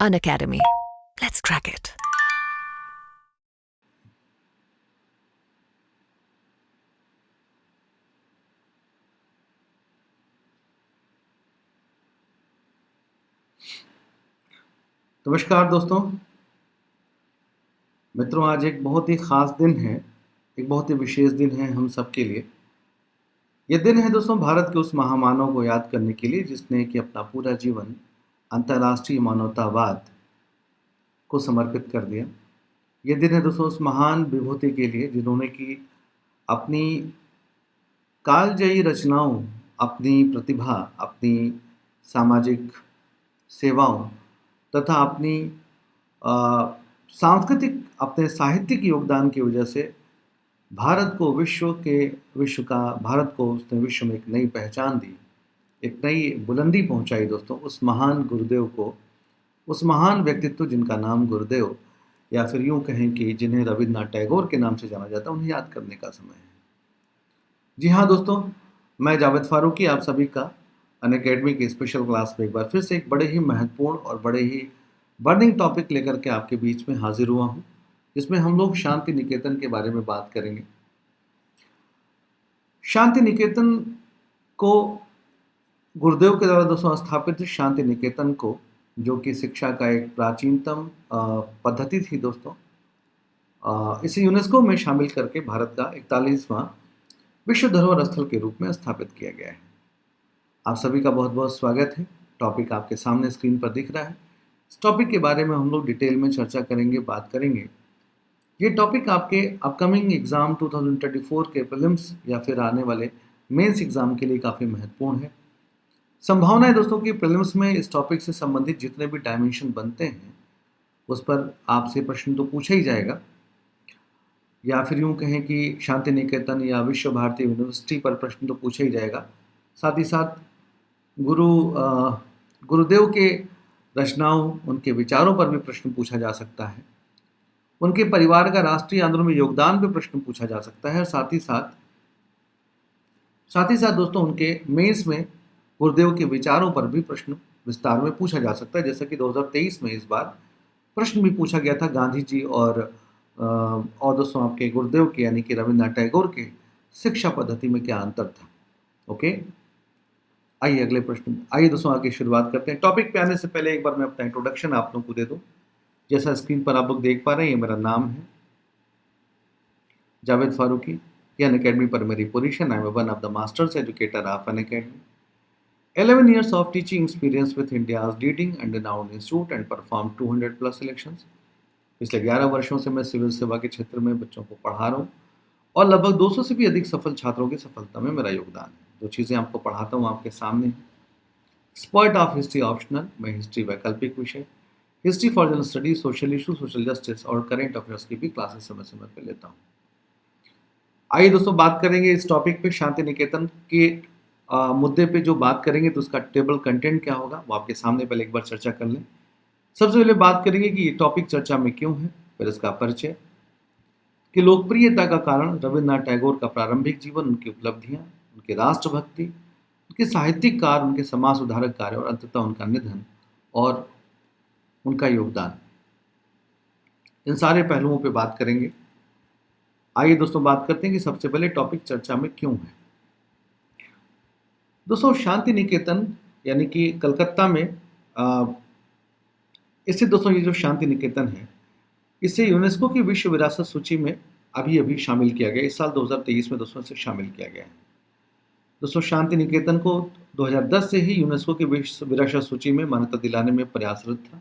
Unacademy. Let's crack it. नमस्कार दोस्तों मित्रों, आज एक बहुत ही ख़ास दिन है, एक बहुत ही विशेष दिन है हम सब के लिए। ये दिन है दोस्तों भारत के उस महामानव को याद करने के लिए जिसने कि अपना पूरा जीवन अंतर्राष्ट्रीय मानवतावाद को समर्पित कर दिया। ये दिन है दोस्तों उस महान विभूति के लिए जिन्होंने कि अपनी कालजयी रचनाओं, अपनी प्रतिभा, अपनी सामाजिक सेवाओं तथा अपनी अ, सांस्कृतिक अपने साहित्यिक योगदान की वजह से भारत को भारत को उसने विश्व में एक नई पहचान दी, एक नई बुलंदी पहुंचाई दोस्तों। उस महान गुरुदेव को, उस महान व्यक्तित्व जिनका नाम गुरुदेव या फिर यूं कहें कि जिन्हें रविन्द्रनाथ टैगोर के नाम से जाना जाता है, उन्हें याद करने का समय है। जी हाँ दोस्तों, मैं जावेद फारूकी आप सभी का अनअकैडमी की स्पेशल क्लास में एक बार फिर से एक बड़े ही महत्वपूर्ण और बड़े ही बर्निंग टॉपिक लेकर के आपके बीच में हाजिर हुआ हूँ, जिसमें हम लोग शांति निकेतन के बारे में बात करेंगे। शांति निकेतन को गुरुदेव के द्वारा दोस्तों स्थापित शांति निकेतन को, जो कि शिक्षा का एक प्राचीनतम पद्धति थी दोस्तों, इसे यूनेस्को में शामिल करके भारत का 41वां विश्व धरोहर स्थल के रूप में स्थापित किया गया है। आप सभी का बहुत बहुत स्वागत है। टॉपिक आपके सामने स्क्रीन पर दिख रहा है। इस टॉपिक के बारे में हम लोग डिटेल में चर्चा करेंगे, बात करेंगे। ये टॉपिक आपके अपकमिंग एग्जाम 2024 के प्रीलिम्स या फिर आने वाले मेंस एग्जाम के लिए काफ़ी महत्वपूर्ण है। संभावना है दोस्तों कि प्रीलिम्स में इस टॉपिक से संबंधित जितने भी डायमेंशन बनते हैं उस पर आपसे प्रश्न तो पूछा ही जाएगा, या फिर यूं कहें कि शांति निकेतन या विश्व भारती यूनिवर्सिटी पर प्रश्न तो पूछा ही जाएगा। साथ ही साथ गुरुदेव के रचनाओं, उनके विचारों पर भी प्रश्न पूछा जा सकता है। उनके परिवार का राष्ट्रीय आंदोलन में योगदान पर प्रश्न पूछा जा सकता है। और साथ ही साथ दोस्तों उनके मेंस में गुरुदेव के विचारों पर भी प्रश्न विस्तार में पूछा जा सकता है, जैसा कि 2023 में इस बार प्रश्न भी पूछा गया था गांधी जी और दोस्तों आपके गुरुदेव के यानी कि रविन्द्रनाथ टैगोर के शिक्षा पद्धति में क्या अंतर था। ओके, आइए अगले प्रश्न, आइए दोस्तों आगे शुरुआत करते हैं। टॉपिक पे आने से पहले एक बार मैं अपना इंट्रोडक्शन आप लोगों को दे दूं। जैसा स्क्रीन पर आप लोग देख पा रहे हैं, ये मेरा नाम है जावेद फारूकी। ये अनअकैडमी पर मेरी position, I am one of the masters educator of Unacademy. 11 years of teaching experience with India's leading and renowned institute and performed 200 plus elections। पिछले 11 वर्षों से मैं सिविल सेवा के क्षेत्र में बच्चों को पढ़ा रहा हूँ और लगभग 200 से भी अधिक सफल छात्रों की सफलता में मेरा योगदान है। जो चीज़ें आपको पढ़ाता हूँ आपके सामने है। एक्सपर्ट ऑफ हिस्ट्री ऑप्शनल, मैं हिस्ट्री वैकल्पिक विषय, history for general study, social issue, social justice और करेंट अफेयर्स की भी क्लासेस समय समय पर लेता हूँ। आइए दोस्तों बात करेंगे इस टॉपिक पे, शांति निकेतन के मुद्दे पे जो बात करेंगे तो उसका टेबल कंटेंट क्या होगा वो आपके सामने पहले एक बार चर्चा कर लें। सबसे पहले बात करेंगे कि ये टॉपिक चर्चा में क्यों है, फिर इसका परिचय, कि लोकप्रियता का कारण रविन्द्रनाथ टैगोर का प्रारंभिक जीवन, उनकी उपलब्धियां, उनकी राष्ट्रभक्ति, उनके साहित्यिक कार्य, उनके समाज सुधारक कार्य और अंततः उनका निधन और उनका योगदान। इन सारे पहलुओं पे बात करेंगे। आइए दोस्तों बात करते हैं कि सबसे पहले टॉपिक चर्चा में क्यों है। दोस्तों शांति निकेतन यानी कि कलकत्ता में इससे दोस्तों ये जो शांति निकेतन है, इसे यूनेस्को की विश्व विरासत सूची में अभी शामिल किया गया। इस साल 2023 में दोस्तों इसे शामिल किया गया है। दोस्तों शांति निकेतन को 2010 से ही यूनेस्को की विश्व विरासत सूची में मान्यता दिलाने में प्रयासरत था,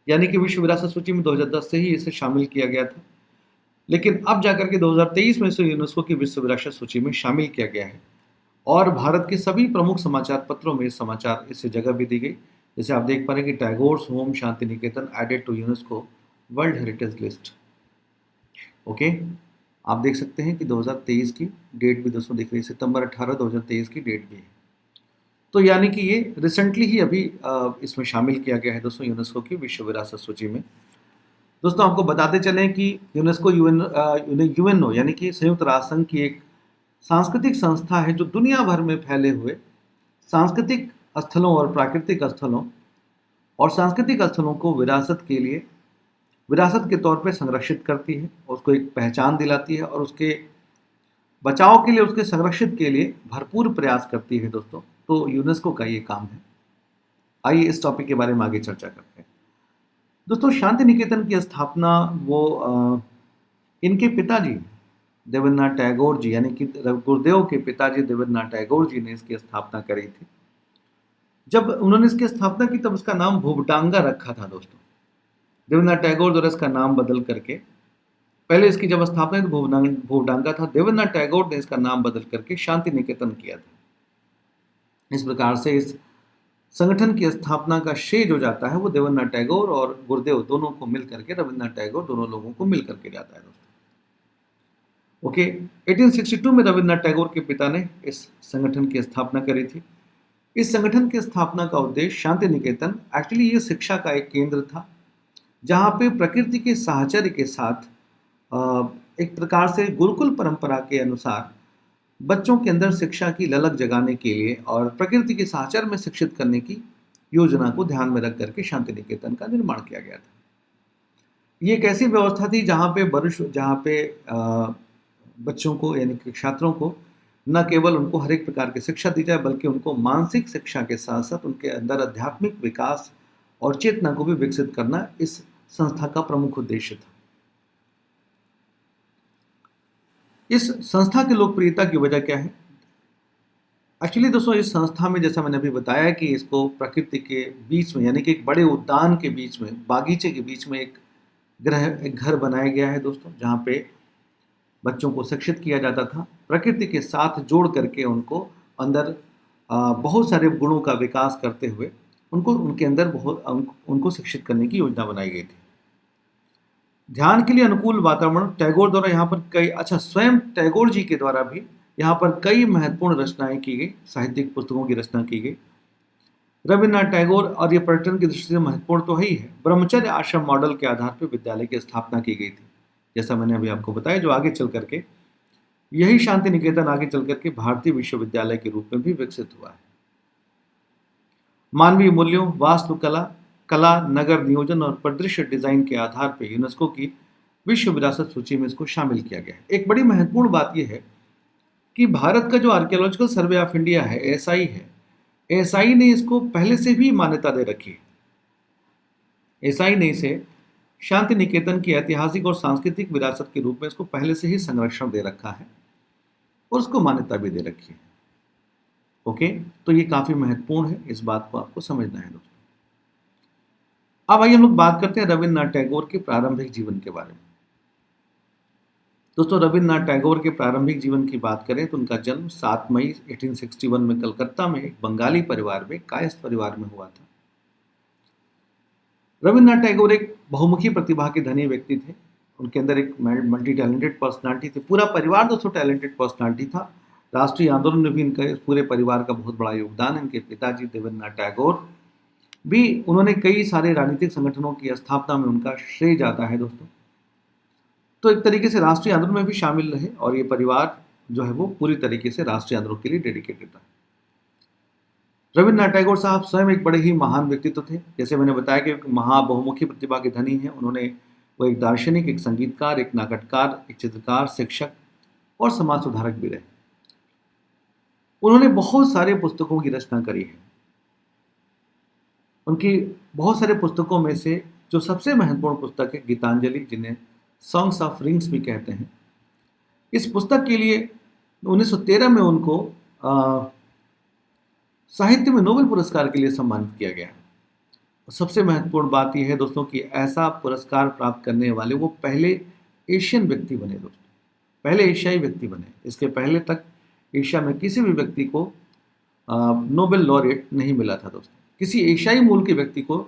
यानी कि विश्व विरासत सूची में 2010 से ही इसे शामिल किया गया था, लेकिन अब जाकर के 2023 में इसे यूनेस्को की विश्व विरासत सूची में शामिल किया गया है और भारत के सभी प्रमुख समाचार पत्रों में इसे जगह भी दी गई। जैसे आप देख पा रहे हैं कि Tagore's home Shantiniketan added to UNESCO world heritage list. Okay, आप देख सकते हैं कि 2023 की डेट भी दोस्तों दिख रही है, सितंबर 18 2023 की डेट भी है। तो यानी कि ये रिसेंटली ही अभी इसमें शामिल किया गया है दोस्तों यूनेस्को की विश्व विरासत सूची में। दोस्तों आपको बताते चलें कि यूनेस्को यूएनओ यानी कि संयुक्त राष्ट्र संघ की एक सांस्कृतिक संस्था है जो दुनिया भर में फैले हुए सांस्कृतिक स्थलों और प्राकृतिक स्थलों और सांस्कृतिक स्थलों को विरासत के तौर पे संरक्षित करती है, उसको एक पहचान दिलाती है और उसके बचाव के लिए, उसके संरक्षित के लिए भरपूर प्रयास करती है दोस्तों। तो यूनेस्को का ये काम है। आइए इस टॉपिक के बारे में आगे चर्चा करते हैं। दोस्तों, शांति निकेतन की स्थापना इनके पिताजी देवेंद्रनाथ टैगोर जी, यानी कि गुरुदेव के पिताजी देवेंद्रनाथ टैगोर जी ने इसकी स्थापना करी थी। जब उन्होंने इसकी स्थापना की तब इसका नाम भूवडांगा रखा था दोस्तों। देवेंद्रनाथ टैगोर द्वारा इसका नाम बदल करके, पहले इसकी जब स्थापना तो भूवडांगा था, देवेंद्रनाथ टैगोर ने इसका नाम बदल करके शांति निकेतन किया था। इस प्रकार से इस संगठन की स्थापना का श्रेय जो जाता है वो देवेंद्रनाथ टैगोर और गुरुदेव दोनों को मिल करके, रविन्द्रनाथ टैगोर दोनों लोगों को मिल करके जाता है दोस्तों। ओके, 1862 में रविन्द्रनाथ टैगोर के पिता ने इस संगठन की स्थापना करी थी। इस संगठन की स्थापना का उद्देश्य शांति निकेतन, एक्चुअली ये शिक्षा का एक केंद्र था जहाँ पे प्रकृति के साहचर्य के साथ एक प्रकार से गुरुकुल परंपरा के अनुसार बच्चों के अंदर शिक्षा की ललक जगाने के लिए और प्रकृति के साहचर्य में शिक्षित करने की योजना को ध्यान में रख करके शांति निकेतन का निर्माण किया गया था। ये एक ऐसी व्यवस्था थी जहाँ पे बच्चों को, यानी कि छात्रों को, न केवल उनको हर एक प्रकार की शिक्षा दी जाए बल्कि उनको मानसिक शिक्षा के साथ साथ उनके अंदर आध्यात्मिक विकास और चेतना को भी विकसित करना इस संस्था का प्रमुख उद्देश्य था। इस संस्था की लोकप्रियता की वजह क्या है? एक्चुअली दोस्तों, इस संस्था में जैसा मैंने अभी बताया कि इसको प्रकृति के बीच में, यानी कि एक बड़े उद्यान के बीच में, बागीचे के बीच में एक घर बनाया गया है दोस्तों, जहाँ पे बच्चों को शिक्षित किया जाता था, प्रकृति के साथ जोड़ करके उनको अंदर बहुत सारे गुणों का विकास करते हुए उनके अंदर उनको शिक्षित करने की योजना बनाई गई थी। ध्यान के लिए अनुकूल वातावरण, टैगोर द्वारा यहाँ पर स्वयं टैगोर जी के द्वारा भी यहाँ पर कई महत्वपूर्ण रचनाएं की गई, साहित्यिक पुस्तकों की रचना की गई। रविन्द्रनाथ टैगोर, और ये पर्यटन की दृष्टि से महत्वपूर्ण तो ही है, ब्रह्मचर्य आश्रम मॉडल के आधार पर विद्यालय की स्थापना की गई थी, जैसा मैंने अभी आपको बताया, जो आगे चल करके यही शांति निकेतन आगे चल करके भारतीय विश्वविद्यालय के रूप में भी विकसित हुआ है। मानवीय मूल्यों, वास्तुकला, कला, नगर नियोजन और परिदृश्य डिजाइन के आधार पर यूनेस्को की विश्व विरासत सूची में इसको शामिल किया गया है। एक बड़ी महत्वपूर्ण बात यह है कि भारत का जो आर्कियोलॉजिकल सर्वे ऑफ इंडिया है, एएसआई है, एएसआई ने इसको पहले से भी मान्यता दे रखी है। एएसआई ने इसे शांति निकेतन की ऐतिहासिक और सांस्कृतिक विरासत के रूप में इसको पहले से ही संरक्षण दे रखा है और उसको मान्यता भी दे रखी है। ओके, तो ये काफी महत्वपूर्ण है, इस बात को आपको समझना है दोस्तों। अब आइए हम लोग बात करते हैं रविन्द्रनाथ टैगोर के प्रारंभिक जीवन के बारे में। दोस्तों, रविन्द्रनाथ टैगोर के प्रारंभिक जीवन की बात करें तो उनका जन्म 7 मई 1861 में कलकत्ता में एक बंगाली परिवार में, कायस्थ परिवार में हुआ था। रविन्द्रनाथ टैगोर एक बहुमुखी प्रतिभा के धनी व्यक्ति थे। उनके अंदर एक मल्टी टैलेंटेड पर्सनालिटी थी। पूरा परिवार दोस्तों टैलेंटेड पर्सनालिटी था। राष्ट्रीय आंदोलन में भी इनका, पूरे परिवार का बहुत बड़ा योगदान है। इनके पिताजी देवेंद्रनाथ टैगोर भी, उन्होंने कई सारे राजनीतिक संगठनों की स्थापना में उनका श्रेय जाता है दोस्तों। तो एक तरीके से राष्ट्रीय आंदोलन में भी शामिल रहे और ये परिवार जो है वो पूरी तरीके से राष्ट्रीय आंदोलन के लिए डेडिकेटेड था। रविन्द्रनाथ टैगोर साहब स्वयं एक बड़े ही महान व्यक्तित्व थे। जैसे मैंने बताया कि बहुमुखी प्रतिभा के धनी हैं। वो एक दार्शनिक, एक संगीतकार, एक नाटककार, एक चित्रकार, शिक्षक और समाज सुधारक भी रहे। उन्होंने बहुत सारे पुस्तकों की रचना करी है। उनकी बहुत सारे पुस्तकों में से जो सबसे महत्वपूर्ण पुस्तक है गीतांजलि, जिन्हें सॉन्ग्स ऑफ रिंग्स भी कहते हैं, इस पुस्तक के लिए 1913 में उनको साहित्य में नोबेल पुरस्कार के लिए सम्मानित किया गया। सबसे महत्वपूर्ण बात यह है दोस्तों कि ऐसा पुरस्कार प्राप्त करने वाले वो पहले एशियन व्यक्ति बने दोस्तों, पहले एशियाई व्यक्ति बने। इसके पहले तक एशिया में किसी भी व्यक्ति को नोबेल लॉरेट नहीं मिला था दोस्तों। किसी एशियाई मूल के व्यक्ति को,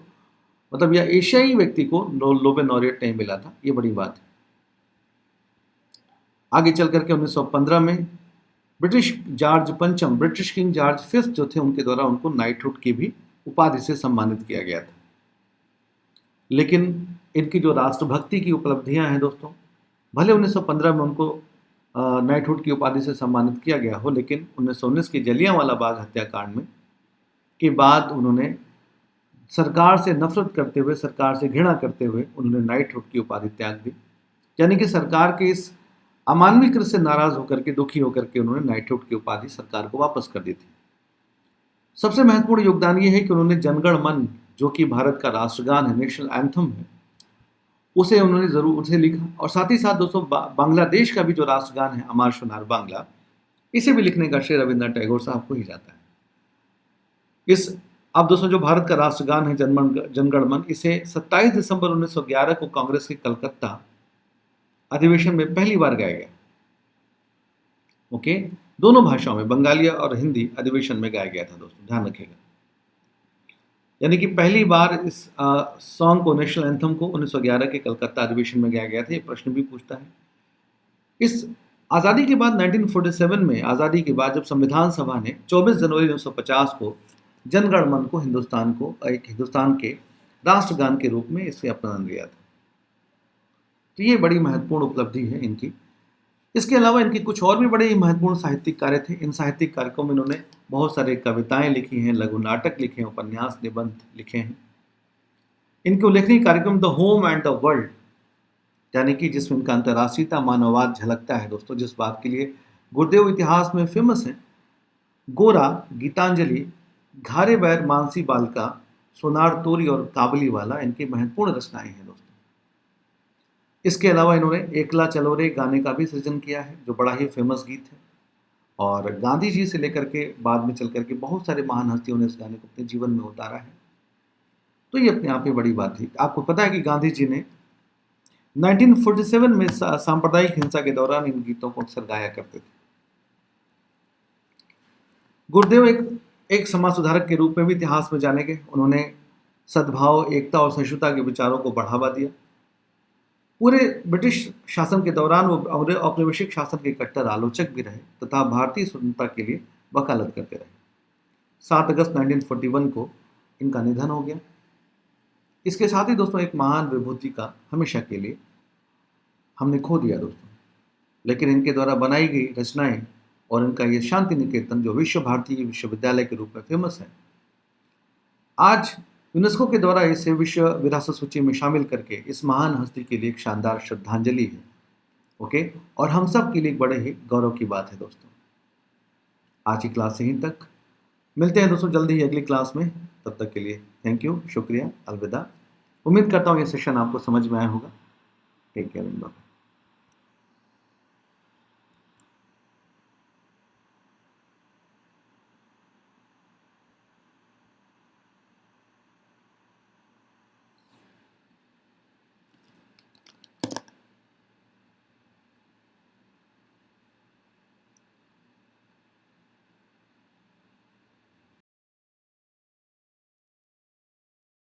मतलब या एशियाई व्यक्ति को नोबेल लॉरेट नहीं मिला था। ये बड़ी बात है। आगे चल करके 1915 में ब्रिटिश किंग जॉर्ज फिफ्थ जो थे, उनके द्वारा उनको नाइटहुड की भी उपाधि से सम्मानित किया गया था। लेकिन इनकी जो राष्ट्रभक्ति की उपलब्धियां हैं दोस्तों, भले 1915 में उनको नाइटहुड की उपाधि से सम्मानित किया गया हो, लेकिन 1919 के जलियांवाला बाग हत्याकांड में के बाद उन्होंने सरकार से नफरत करते हुए, सरकार से घृणा करते हुए उन्होंने नाइटहुड की उपाधि त्याग दी। यानी कि सरकार के इस अमानवीय कृत्य से नाराज होकर के, दुखी होकर के उन्होंने नाइटहुड की उपाधि सरकार को वापस कर दी थी। सबसे महत्वपूर्ण योगदान ये है कि उन्होंने जनगण मन, जो कि भारत का राष्ट्रगान है, नेशनल एंथम है, उसे उन्होंने जरूर उसे लिखा। और साथ ही साथ दोस्तों बांग्लादेश का भी जो राष्ट्रगान है, अमार सोनार बांग्ला, इसे भी लिखने का श्रेय रविन्द्रनाथ टैगोर साहब को ही जाता है। इस अब दोस्तों जो भारत का राष्ट्रगान है, जनगण मन, इसे 27 दिसंबर 1911 को कांग्रेस के कलकत्ता अधिवेशन में पहली बार गाया गया। ओके, दोनों भाषाओं में, बंगाली और हिंदी अधिवेशन में गाया गया था दोस्तों, ध्यान रखिएगा। यानी कि पहली बार इस सॉन्ग को, नेशनल एंथम को 1911 के कलकत्ता अधिवेशन में गाया गया था। ये प्रश्न भी पूछता है। इस आज़ादी के बाद 1947 में, आज़ादी के बाद जब संविधान सभा ने 24 जनवरी 1950 को जनगण मन को हिंदुस्तान के राष्ट्रगान के रूप में इसे अपनान लिया था। तो ये बड़ी महत्वपूर्ण उपलब्धि है इनकी। इसके अलावा इनके कुछ और भी बड़े ही महत्वपूर्ण साहित्यिक कार्य थे। इन साहित्यिक कार्यक्रमों में इन्होंने बहुत सारे कविताएं लिखी हैं, लघु नाटक लिखे हैं, उपन्यास, निबंध लिखे हैं। इनके उल्लेखनीय कार्यक्रम the home and the world, यानी कि जिसमें इनका अंतर्राष्ट्रीयता, मानववाद झलकता है दोस्तों, जिस बात के लिए गुरुदेव इतिहास में फेमस है। गोरा, गीतांजलि, घारे बैर, मानसी बालिका, सोनार तोरी और काबली वाला इनकी महत्वपूर्ण रचनाएं हैं दोस्तों। इसके अलावा इन्होंने एकला चलो रे गाने का भी सृजन किया है, जो बड़ा ही फेमस गीत है। और गांधी जी से लेकर के बाद में चल करके बहुत सारे महान हस्तियों ने इस गाने को अपने जीवन में उतारा है। तो ये अपने आप में बड़ी बात थी। आपको पता है कि गांधी जी ने 1947 में सांप्रदायिक हिंसा के दौरान इन गीतों को अक्सर गाया करते थे। गुरुदेव एक समाज सुधारक के रूप में भी इतिहास में जाने गए। उन्होंने सद्भाव, एकता और सहिष्णुता के विचारों को बढ़ावा दिया। पूरे ब्रिटिश शासन के दौरान वो औपनिवेशिक शासन के कट्टर आलोचक भी रहे तथा भारतीय स्वतंत्रता के लिए वकालत करते रहे। 7 अगस्त 1941 को इनका निधन हो गया। इसके साथ ही दोस्तों एक महान विभूति का हमेशा के लिए हमने खो दिया दोस्तों। लेकिन इनके द्वारा बनाई गई रचनाएं और इनका ये शांति निकेतन, जो विश्व भारती विश्वविद्यालय के रूप में फेमस है, आज यूनेस्को के द्वारा इसे विश्व विरासत सूची में शामिल करके इस महान हस्ती के लिए एक शानदार श्रद्धांजलि है। ओके, और हम सब के लिए बड़े ही गौरव की बात है दोस्तों। आज की क्लास यहीं तक। मिलते हैं दोस्तों जल्दी ही अगली क्लास में। तब तक के लिए थैंक यू, शुक्रिया, अलविदा। उम्मीद करता हूँ ये सेशन आपको समझ में आया होगा। Take care, bye.